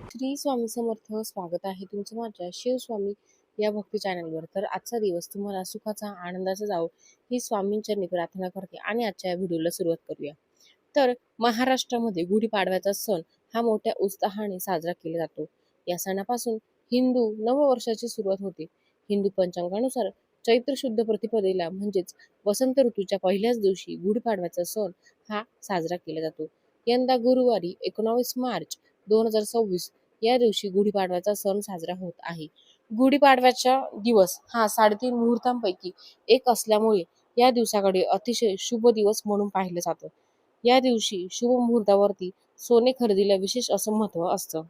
श्री स्वामी समर्थ. स्वागत आहे तुमचं माझ्या शिवस्वामी या भक्ती चॅनलवर. तर आजचा दिवस तुम्हाला सुखाचा आनंदाचा जावो ही स्वामींचरणी प्रार्थना करते आणि आजच्या या व्हिडिओला सुरुवात करूया. तर महाराष्ट्रामध्ये गुढीपाडव्याचा सण हा मोठ्या उत्साहाने साजरा केला जातो. या सणापासून हिंदू नववर्षाची सुरुवात होते. हिंदू पंचांगानुसार चैत्र शुद्ध प्रतिपदेला म्हणजेच वसंत ऋतूच्या पहिल्याच दिवशी गुढीपाडव्याचा सण हा साजरा केला जातो. यंदा गुरुवारी 19 मार्च 2026 या दिवशी गुढीपाडव्याचा सण साजरा होत आहे. गुढीपाडव्याचा दिवस हा 3.5 मुहूर्तांपैकी एक असल्यामुळे या दिवसाकडे अतिशय शुभ दिवस म्हणून पाहिलं जातं. या दिवशी शुभ मुहूर्तावरती सोने खरेदीला विशेष असं महत्त्व असतं.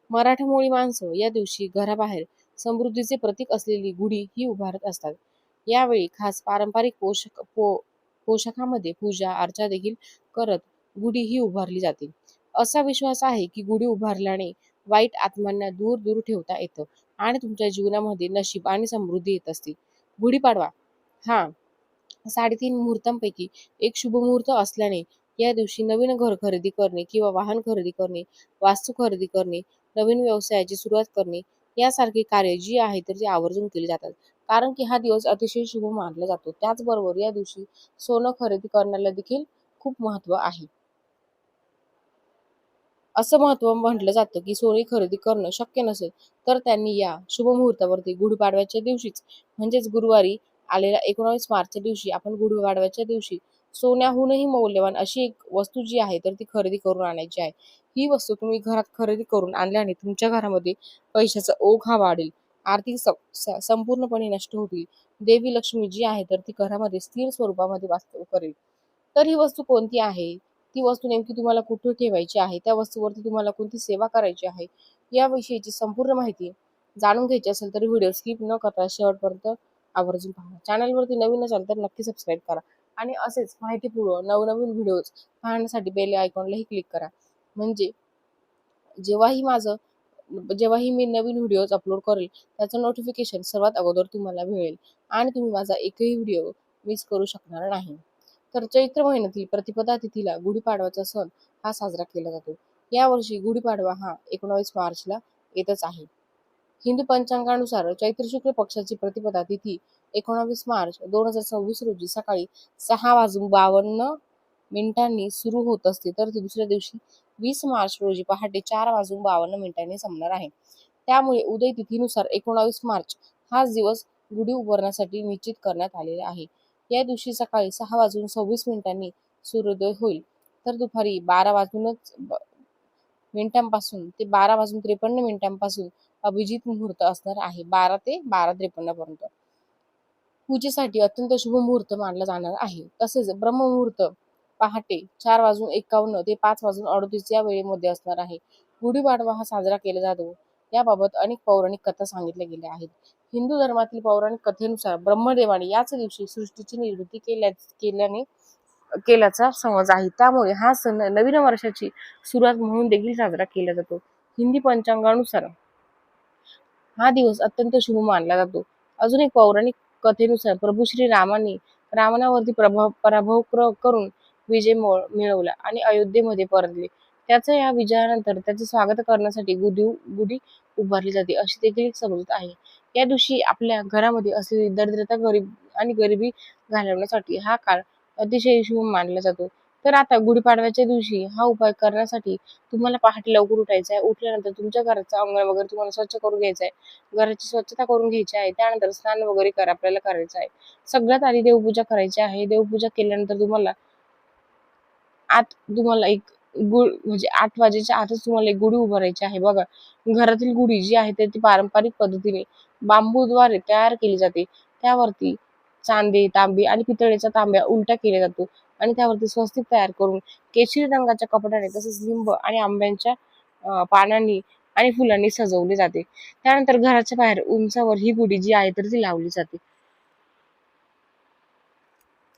मराठमोळी माणसं या दिवशी घराबाहेर समृद्धीचे प्रतीक असलेली गुढी ही उभारत असतात. यावेळी खास पारंपरिक पोशाखामध्ये पूजा अर्चा देखील करत गुढी ही उभारली जाते. असा विश्वास आहे की गुढी उभारल्याने वाईट आत्म्यांना दूर दूर ठेवता येतं आणि तुमच्या जीवनामध्ये नशीब आणि समृद्धी येत असते. गुढीपाडवा हा 3.5 मुहूर्तांपैकी एक शुभ मुहूर्त असल्याने या दिवशी नवीन घर खरेदी करणे किंवा वाहन खरेदी करणे, वास्तू खरेदी करणे, नवीन व्यवसायाची सुरुवात करणे यासारखी कार्य जी आहे तर ती आवर्जून केली जातात. कारण की हा दिवस अतिशय शुभ मानला जातो. त्याचबरोबर या दिवशी सोनं खरेदी करण्याला देखील खूप महत्त्व आहे. असं महत्त्व म्हटलं जातं की सोने खरेदी करणं शक्य नसेल तर त्यांनी या शुभ मुहूर्तावरती गुढीपाडव्याच्या दिवशीच म्हणजेच गुरुवारी आलेल्या 19 मार्चच्या दिवशी आपण गुढीपाडव्याच्या दिवशी सोन्याहूनही मौल्यवान अशी एक वस्तू जी आहे तर ती खरेदी करून आणायची आहे. ही वस्तू तुम्ही घरात खरेदी करून आणल्याने तुमच्या घरामध्ये पैशाचा ओघ हा वाढेल, आर्थिक संपूर्णपणे नष्ट होतील, देवी लक्ष्मी जी आहे तर ती घरामध्ये स्थिर स्वरूपामध्ये वास्तव करेल. तर ही वस्तू कोणती आहे, ती वस्तू नेमकी तुम्हाला कुठे ठेवायची आहे, त्या वस्तूवरती तुम्हाला कोणती सेवा करायची आहे याविषयीची संपूर्ण माहिती जाणून घ्यायची असेल तर व्हिडिओ स्किप न करता शेवटपर्यंत आवर्जून पहा. चॅनलवरती नवीन असाल तर नक्की सबस्क्राईब करा आणि असेच माहितीपूर्ण नवनवीन व्हिडिओज पाहण्यासाठी बेल आयकॉनलाही क्लिक करा. म्हणजे जेव्हाही माझं जेव्हाही मी नवीन व्हिडिओज अपलोड करेल त्याचं नोटिफिकेशन सर्वात अगोदर तुम्हाला मिळेल आणि तुम्ही माझा एकही व्हिडिओ मिस करू शकणार नाही. तर चैत्र महिन्यातील प्रतिपदा तिथीला गुढीपाडवाचा सण हा साजरा केला जातो. यावर्षी गुढीपाडवा हा 19 मार्चला येतच आहे. हिंदू पंचांगानुसार चैत्र शुक्ल पक्षाची प्रतिपदा तिथी 19 मार्च 2026 रोजी सकाळी 6:52 सुरू होत असते तर ती दुसऱ्या दिवशी 20 मार्च रोजी पहाटे 4:52 संपणार आहे. त्यामुळे उदय तिथीनुसार 19 मार्च हाच दिवस गुढी उभारण्यासाठी निश्चित करण्यात आलेला आहे. या दिवशी सकाळी 6:26 सूर्योदय होईल तर दुपारी 12:00 ते 12:53 अभिजित मुहूर्त असणार आहे. 12 ते 12:53 पर्यंत पूजेसाठी अत्यंत शुभ मुहूर्त मानला जाणार आहे. तसेच ब्रह्ममुहूर्त पहाटे 4:51 ते 5:38 या वेळेमध्ये असणार आहे. गुढीपाडवा हा साजरा केला जातो याबाबत अनेक पौराणिक कथा सांगितल्या गेल्या आहेत. हिंदू धर्मातील पौराणिक कथेनुसार ब्रह्मदेवाने याच दिवशी सृष्टीची निर्मिती केल्याचा समज आहे. त्यामुळे हा सण नवीन वर्षाची सुरुवात म्हणून देखील साजरा केला जातो. हिंदी पंचांगानुसार हा दिवस अत्यंत शुभ मानला जातो. अजून एक पौराणिक कथेनुसार प्रभू श्री रामाने रावणावरती पराभव करून विजय मिळवला आणि अयोध्येमध्ये परतले. त्याच्या या विजयानंतर त्याचे स्वागत करण्यासाठी गुढी उभारली जाते अशी देखील एक समजूत आहे. या दिवशी आपल्या घरामध्ये असलेली दरिद्रता गरिबी घालवण्यासाठी हा काळ अतिशय शुभ मानला जातो. तर आता गुढीपाडव्याच्या दिवशी हा उपाय करण्यासाठी तुम्हाला पहाटे लवकर उठायचं आहे. उठल्यानंतर तुमच्या घराचं अंगण वगैरे तुम्हाला स्वच्छ करून घ्यायचं आहे. घराची स्वच्छता करून घ्यायची आहे. त्यानंतर स्नान वगैरे आपल्याला करायचं आहे. सगळ्यात आधी देवपूजा करायची आहे. देवपूजा केल्यानंतर तुम्हाला एक म्हणजे 8 वाजेच्या आतच तुम्हाला एक गुढी उभारायची आहे. बघा, घरातील गुढी जी आहे ती पारंपरिक पद्धतीने बांबूद्वारे तयार केली जाते. त्यावरती चांदी, तांबे आणि पितळेच्या तांब्या उलटा केला जातो आणि त्यावरती स्वस्तिक तयार करून केशरी रंगाच्या कपड्याने तसेच लिंब आणि आंब्याच्या पानांनी आणि फुलांनी सजवले जाते. त्यानंतर घराच्या बाहेर उंचावर ही गुढी जी आहे तर ती लावली जाते.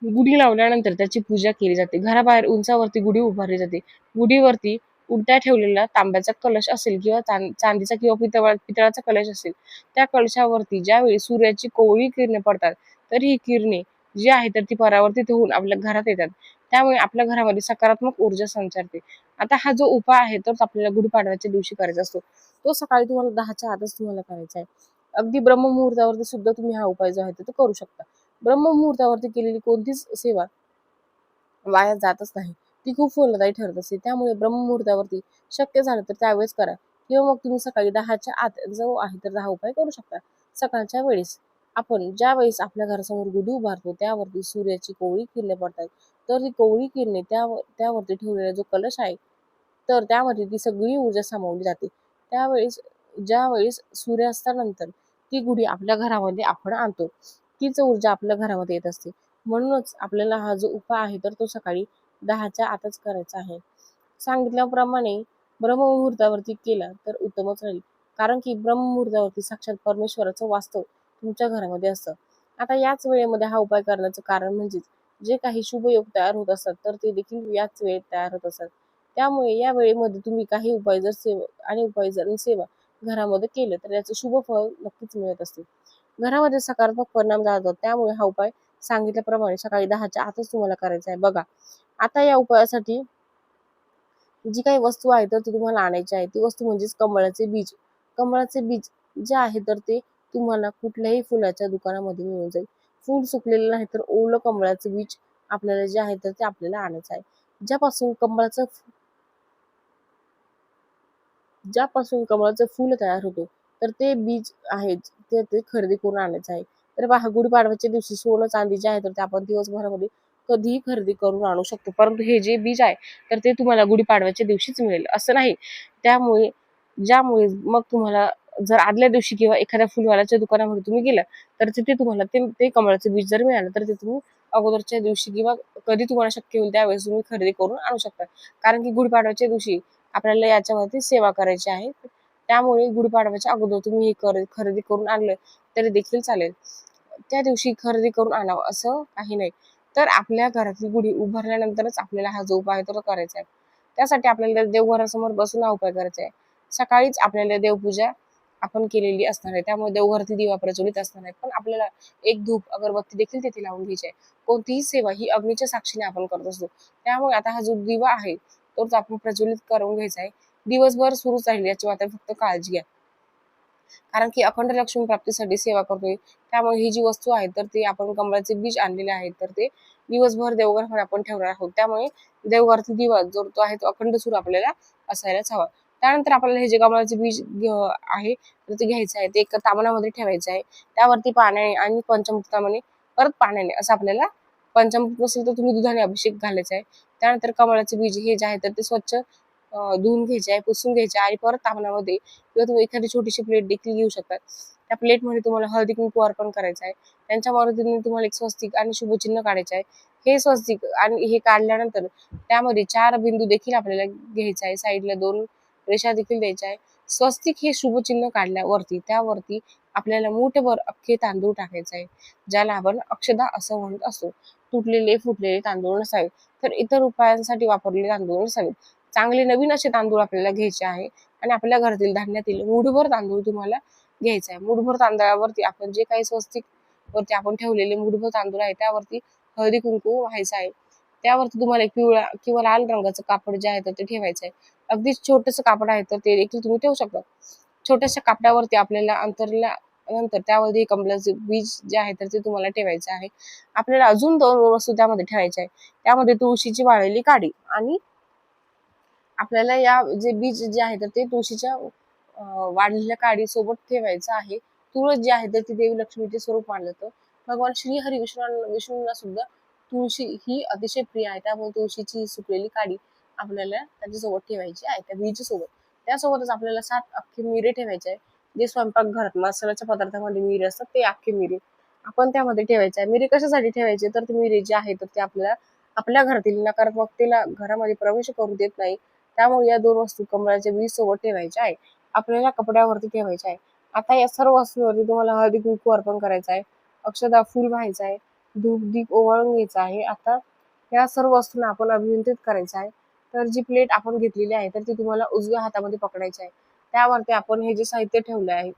गुढी लावल्यानंतर त्याची पूजा केली जाते. घराबाहेर उंचावरती गुढी उभारली जाते. गुढीवरती उलटा ठेवलेला तांब्याचा कलश असेल किंवा चांदीचा किंवा पितळाचा कलश असेल, त्या कलशावरती ज्यावेळी सूर्याची कोवळी किरणे पडतात तर ही किरणे जी आहे तर ती परावर्तित होऊन आपल्या घरात येतात. त्यामुळे आपल्या घरामध्ये सकारात्मक ऊर्जा संचारते. आता हा जो उपाय आहे तर आपल्याला गुढीपाडव्याच्या दिवशी करायचा असतो. तो सकाळी तुम्हाला 10च्या आतच तुम्हाला करायचा आहे. अगदी ब्रह्ममुहूर्तावरती सुद्धा तुम्ही हा उपाय जो आहे तो करू शकता. ब्रह्ममुहूर्तावरती केलेली कोणतीच सेवा वाया जातच नाही. ती खूप फलदायी ठरत असते. त्यामुळे ब्रह्ममुहूर्तावरती शक्य झालं तर त्यावेळेस करा किंवा मग तुम्ही सकाळी 10च्या आत जो आहे तर हा उपाय करू शकता. सकाळच्या वेळेस आपण ज्या वेळेस आपल्या घरासमोर गुढी उभारतो त्यावरती सूर्याची कोवळी किरणे पडतात. तर ती कोवळी किरणे त्यावरती ठेवलेला जो कलश आहे तर त्यामध्ये ती सगळी ऊर्जा सामावली जाते. त्यावेळेस ज्यावेळेस सूर्यास्तानंतर ती गुढी आपल्या घरामध्ये आपण आणतो, तीच ऊर्जा आपल्या घरामध्ये येत असते. म्हणूनच आपल्याला हा जो उपाय आहे तर तो सकाळी 10च्या आतच करायचा आहे. सांगितल्याप्रमाणे ब्रह्ममुहूर्तावरती केला तर उत्तमच राहील. कारण की ब्रह्ममुहूर्तावरती साक्षात परमेश्वराचं वास्तव तुमच्या घरामध्ये असतं. आता याच वेळेमध्ये हा उपाय करण्याचं कारण म्हणजेच जे काही शुभयोग तयार होत असतात तर ते देखील याच वेळेत तयार होत असतात. त्यामुळे या वेळेमध्ये तुम्ही काही उपाय जर सेवा घरामध्ये केलं तर याचं शुभ फळ नक्कीच मिळत असते. घरामध्ये सकारात्मक परिणाम जाणवतात. त्यामुळे हा उपाय सांगितल्याप्रमाणे सकाळी 10च्या आतच तुम्हाला करायचा आहे. बघा, आता या उपायासाठी जी काही वस्तू आहे तर ती तुम्हाला आणायची आहे. ती वस्तू म्हणजेच कमळाचे बीज. कमळाचे बीज जे आहे तर ते तुम्हाला कुठल्याही फुलाच्या दुकानामध्ये मिळून जाईल. फूल सुकलेलं नाही तर ओलं कमळाचं बीज आपल्याला जे आहे तर ते आपल्याला आणायचं आहे. ज्यापासून कमळाचं ज्यापासून कमळाचं फूल तयार होतो तर ते बीज आहे ते खरेदी करून आणायचं आहे. तर पहा, गुढीपाडव्याच्या दिवशी सोनं चांदी जे आहे तर ते आपण दिवसभरामध्ये कधीही खरेदी करून आणू शकतो. परंतु हे जे बीज आहे तर ते तुम्हाला गुढीपाडव्याच्या दिवशीच मिळेल असं नाही. त्यामुळे ज्यामुळे मग तुम्हाला जर आदल्या दिवशी किंवा एखाद्या फुलवाल्याच्या दुकानामध्ये तुम्ही गेला तर तिथे तुम्हाला ते ते कमळाचं बीज जर मिळालं तर ते तुम्ही अगोदरच्या दिवशी किंवा कधी तुम्हाला शक्य होईल त्यावेळेस तुम्ही खरेदी करून आणू शकता. कारण की गुढीपाडव्याच्या दिवशी आपल्याला याच्यावरती सेवा करायची आहे. त्यामुळे गुढीपाडव्याच्या अगोदर तुम्ही हे खरेदी करून आणलं तरी देखील चालेल. त्या दिवशी खरेदी करून आणावं असं काही नाही. तर आपल्या घरातली गुढी उभारल्यानंतरच आपल्याला हा जो उपाय आहे तो करायचा आहे. त्यासाठी आपल्याला देवघरासमोर बसून हा उपाय करायचा आहे. सकाळीच आपल्याला देवपूजा आपण केलेली असणार आहे. त्यामुळे देवघरातील दिवा प्रज्वलित असणार आहे. पण आपल्याला एक धूप, अगरबत्ती देखील तिथे लावून घ्यायची आहे. कोणतीही सेवा ही अग्नीच्या साक्षीने आपण करत असतो. त्यामुळे आता हा जो दिवा आहे तोच आपण प्रज्वलित करून घ्यायचा आहे. दिवसभर सुरूच राहील याची मात्र फक्त काळजी घ्या. कारण की अखंड लक्ष्मी प्राप्तीसाठी सेवा करतोय. त्यामुळे ही जी वस्तू आहे तर ती आपण कमळाचे बीज आणलेले आहेत तर ते दिवसभर देवघरामध्ये आपण ठेवणार आहोत. त्यामुळे देवघरातील दिवा जो तो आहे तो अखंड सुरू आपल्याला असायलाच हवा. त्यानंतर आपल्याला हे जे कमळाचे बीज आहे तर ते घ्यायचं आहे. ते एका तामणामध्ये ठेवायचं आहे. त्यावरती पाण्याने आणि पंचामृताने परत पाण्याने असं आपल्याला पंचामृत नसेल तर तुम्ही दुधाने अभिषेक घालायचा आहे. त्यानंतर कमळाचे बीज हे जे आहे तर ते स्वच्छ धुवून घ्यायचे आहे, पुसून घ्यायचे आणि परत तामणामध्ये किंवा तुम्ही एखादी छोटीशी प्लेट देखील घेऊ शकता. त्या प्लेटमध्ये तुम्हाला हळदी कुंकू अर्पण करायचं आहे. त्यांच्या मदतीने तुम्हाला एक स्वस्तिक आणि शुभचिन्ह काढायचे आहे. हे स्वस्तिक आणि हे काढल्यानंतर त्यामध्ये 4 बिंदू देखील आपल्याला घ्यायचे आहे. साईडला 2 रेषा देखील द्यायच्या आहे. स्वस्तिक हे शुभचिन्ह काढल्यावरती त्यावरती आपल्याला मूठभर अख्खे तांदूळ टाकायचे आहे. ज्याला आपण अक्षदा असं म्हणत असतो. तुटलेले फुटलेले तांदूळ नसावे. तर इतर उपायांसाठी वापरलेले तांदूळ नसावेत. चांगले नवीन असे तांदूळ आपल्याला घ्यायचे आहे आणि आपल्या घरातील धान्यातील मूठभर तांदूळ तुम्हाला घ्यायचा आहे. मूठभर तांदळावरती आपण जे काही स्वस्तिक वरती आपण ठेवलेले मूठभर तांदूळ आहे त्यावरती हळदी कुंकू व्हायचं आहे. त्यावरती तुम्हाला एक पिवळा किंवा लाल रंगाचं कापड जे आहे तर ते ठेवायचं आहे. अगदी छोटंसं कापड आहे तर ते देखील तुम्ही ठेवू शकता. छोट्याशा कापडावरती आपल्याला अंतरल्यानंतर त्यावरती कमळाचे बीज जे आहे तर ते तुम्हाला ठेवायचं आहे. आपल्याला अजून 2 वस्तू त्यामध्ये ठेवायच्या आहे. त्यामध्ये तुळशीची वाळलेली काडी आणि आपल्याला या जे बीज जे आहे तर ते तुळशीच्या वाढलेल्या काडीसोबत ठेवायचं आहे. तुळस जी आहे तर ती देवी लक्ष्मीचे स्वरूप मानलं जातं. भगवान श्री हरी विष्णूंना सुद्धा तुळशी ही अतिशय प्रिय आहे. त्यामुळे तुळशीची सुकलेली काडी आपल्याला त्याच्यासोबत ठेवायची आहे त्या बीजसोबत. त्यासोबतच आपल्याला 7 अख्खे मिरे ठेवायचे आहे. जे स्वयंपाकघरात मसाल्याच्या पदार्थामध्ये मिरे असतात ते अख्खे मिरे आपण त्यामध्ये ठेवायचे आहे. मिरे कशासाठी ठेवायचे तर ते मिरे जे आहे तर ते आपल्याला आपल्या घरातील नकारात्मकतेला घरामध्ये प्रवेश करू देत नाही. त्यामुळे या 2 वस्तू कमळाच्या बीज सोबत ठेवायच्या आहे. आपल्याला कपड्यावरती ठेवायचे आहे. आता या सर्व वस्तूंवरती तुम्हाला हळदी कुंकू अर्पण करायचं आहे. अक्षदा फूल व्हायचं आहे. धूप दीप ओवाळून घ्यायचं आहे. आता या सर्व वस्तूंना आपण अभिमंत्रित करायचं आहे. तर जी प्लेट आपण घेतलेली आहे तर ती तुम्हाला उजव्या हातामध्ये पकडायची आहे. त्यावरती आपण हे जे साहित्य ठेवले आहे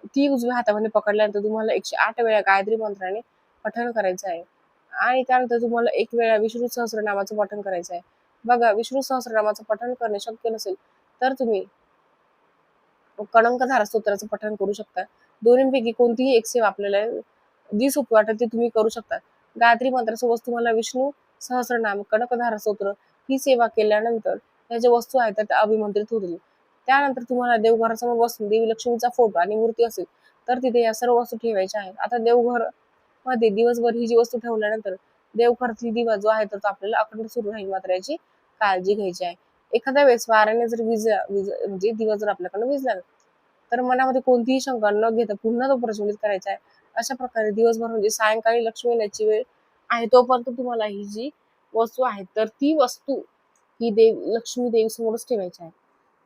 ती उजव्या हातामध्ये पकडल्यानंतर तुम्हाला 108 वेळा गायत्री मंत्राने पठण करायचं आहे. आणि त्यानंतर तुम्हाला एक वेळा विष्णू सहस्रनामाचं पठण करायचं आहे. बघा, विष्णू सहस्रनामाचं पठण करणे शक्य नसेल तर तुम्ही कणंकधारा स्तोत्राचं पठण करू शकता. दोन्हीपैकी कोणतीही एक सेवा आपल्याला जी सोपी वाटेल ती तुम्ही करू शकता. गायत्री मंत्रासोबत तुम्हाला विष्णू सहस्रनाम, कनकधारा स्तोत्र ही सेवा केल्यानंतर त्या ज्या वस्तू आहेत त्या अभिमंत्रित होतील. त्यानंतर तुम्हाला देवघरासमोर बसून देवी लक्ष्मीचा फोटो आणि मूर्ती असेल तर तिथे या सर्व वस्तू ठेवायच्या आहेत. आता देवघर मध्ये दिवसभर ही जी वस्तू ठेवल्यानंतर देवघरातील दिवा जो आहे तर तो आपल्याला अखंड सुरू राहील, मात्र याची काळजी घ्यायची आहे. एखाद्या वेळेस वाऱ्याने जर म्हणजे दिवा जर आपल्याकडनं विझला तर मनामध्ये कोणतीही शंका न घेता पुन्हा तो प्रज्वलित करायचा आहे. अशा प्रकारे दिवसभर म्हणजे सायंकाळी लक्ष्मी येण्याची वेळ आहे तोपर्यंत तुम्हाला ही जी वस्तू आहे तर ती वस्तू ही लक्ष्मी देवी समोरच ठेवायची आहे.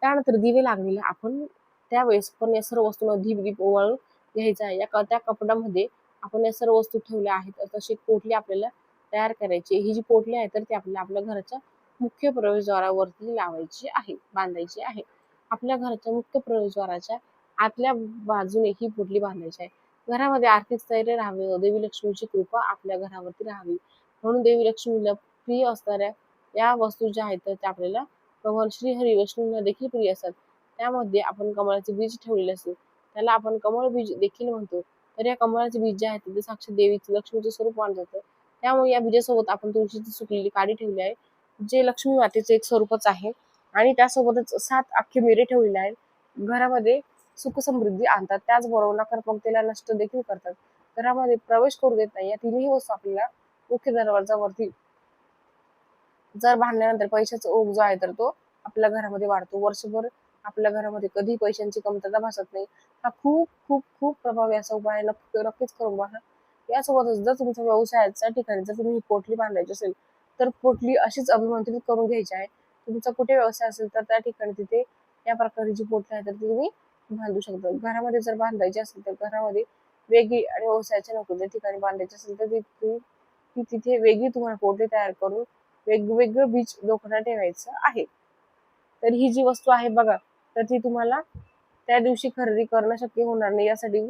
त्यानंतर दिवे लागलेले आपण त्यावेळेस पण या सर्व वस्तूंना दीप ओवाळून घ्यायचा आहे. त्या कपड्यामध्ये आपण या सर्व वस्तू ठेवल्या आहेत तर तशी पोटली आपल्याला तयार करायची. ही जी पोटली आहे तर ती आपल्याला आपल्या घराच्या मुख्य प्रवेशद्वारावरती लावायची आहे, बांधायची आहे. आपल्या घराच्या मुख्य प्रवेशद्वाराच्या आतल्या बाजूने ही पोटली बांधायची आहे. घरामध्ये आर्थिक स्थैर्य राहावे व देवी लक्ष्मीची कृपा आपल्या घरावरती राहावी म्हणून देवी लक्ष्मीला प्रिय असणाऱ्या या वस्तू ज्या आहेत तर त्या आपल्याला कमळ श्रीहरी विष्णूंना देखील प्रिय असतात. त्यामध्ये आपण कमळाचे बीज ठेवलेले असते, त्याला आपण कमळ बीज देखील म्हणतो. तर या कमळाचे बीज जे आहेत ते साक्षात देवीचं लक्ष्मीचं स्वरूप मानलं जातं. त्यामुळे या बीजासोबत आपण तुळशीची सुकलेली काडी ठेवली आहे, जे लक्ष्मी मातेचं एक स्वरूपच आहे. आणि त्यासोबतच 7 अख्खे मिरे ठेवलेले आहेत. घरामध्ये सुख समृद्धी आणतात, त्याचबरोबर नकारात्मकतेला नष्ट देखील करतात. घरामध्ये प्रवेश करू देत नाही. या तिन्ही वस्तू आपल्याला मुख्य दरवाजावरती जर बांधल्यानंतर पैशाचा ओघ जो आहे तर तो आपल्या घरामध्ये वाढतो. वर्षभर आपल्या घरामध्ये कधी पैशांची कमतरता भासत नाही. हा खूप खूप खूप प्रभावी असा उपाय आहे. नक्कीच करून पहा. यासोबतच जर तुमच्या व्यवसायाच्या ठिकाणी जर तुम्ही ही पोटली बांधायची असेल तर पोटली अशीच अभिमंत्रित करून घ्यायची आहे. तुमचा कुठे व्यवसाय असेल तर त्या ठिकाणी तिथे या प्रकारची जी पोटली आहे तर ती तुम्ही बांधू शकता. घरामध्ये जर बांधायची असेल तर घरामध्ये वेगळी आणि व्यवसायाच्या नोकरीच्या ठिकाणी बांधायची असेल तर ती तिथे वेगळी तुम्हाला पोटली तयार करून वेगवेगळं बीज लोकांना ठेवायचं आहे. तर ही जी वस्तू आहे बघा, तर ती तुम्हाला त्या दिवशी खरेदी करणं शक्य होणार नाही. यासाठी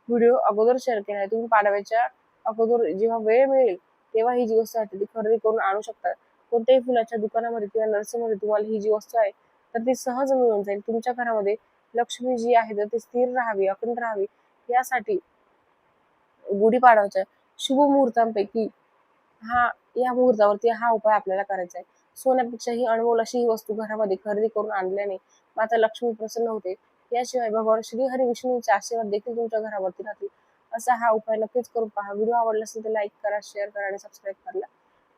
व्हिडिओ अगोदर शेअर केला आहे. तुम्ही पाडव्याच्या अगोदर जेव्हा वेळ मिळेल तेव्हा ही जी वस्तू आहे ती खरेदी करून आणू शकता. कोणत्याही फुलाच्या दुकानामध्ये किंवा नर्सरीमध्ये तुम्हाला ही जी वस्तू आहे तर ती सहज मिळून जाईल. तुमच्या घरामध्ये लक्ष्मी जी आहे तर ती स्थिर राहावी, अखंड राहावी यासाठी गुढीपाडव्याच्या शुभ मुहूर्तांपैकी या मुहूर्तावरती हा उपाय आपल्याला करायचा आहे. सोन्यापेक्षाही अनमोल अशी ही वस्तू घरामध्ये खरेदी करून आणल्याने माता लक्ष्मी प्रसन्न होते. याशिवाय भगवान श्रीहरी विष्णूंचे आशीर्वाद देखील तुमच्या घरावरती राहतील. असा हा उपाय नक्कीच करून पहा. व्हिडिओ आवडला असेल तर लाईक करा, शेअर करा आणि सबस्क्राईब करायला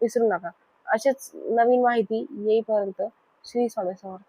विसरू नका. असेच नवीन माहिती येईपर्यंत श्री स्वामी समर्थ.